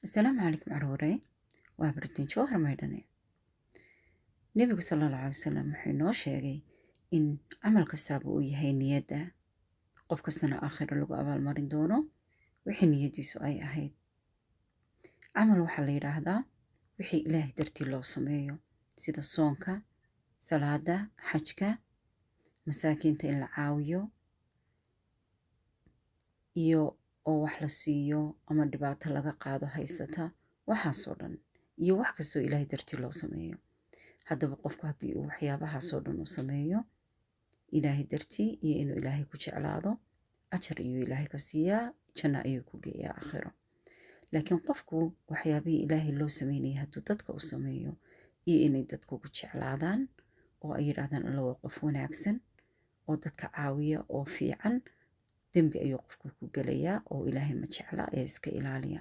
asalaamu calaykum caruure waa bartin jowhar maydhane. nebigu sala allahu calay wasalam wuxuu inoo sheegay in camal kastaaba uu yahay niyadda, qof kastana aakhiro lagu abaalmarin doono wixii niyaddiisu ay ahayd. camal waxaa la yidhaahdaa wixii ilaahay dartii loo sameeyo, sida soonka, salaada, xajka, masaakiinta in la caawiyo, iyo oo wax la siiyo ama dhibaato laga qaado haysata, waxaasoo dhan iyo wax kastoo ilaahay dartii loo sameeyo. haddaba qofku haddii uu waxyaabahaasoo dhan uu sameeyo ilaahay dartii iyo inuu ilaahay ku jeclaado, ajar ayuu ilaahay ka siiyaa, janno ayuu ku geeyaa aakhiro. laakiin qofku waxyaabihii ilaahay loo sameynaya hadduu dadka u sameeyo iyo inay dadku ku jeclaadaan oo ay yidhaahdaan alla waa qof wanaagsan oo dadka caawiya oo fiican, dembi ayuu qofku ku gelayaa oo ilaahay ma jecla ee iska ilaaliya.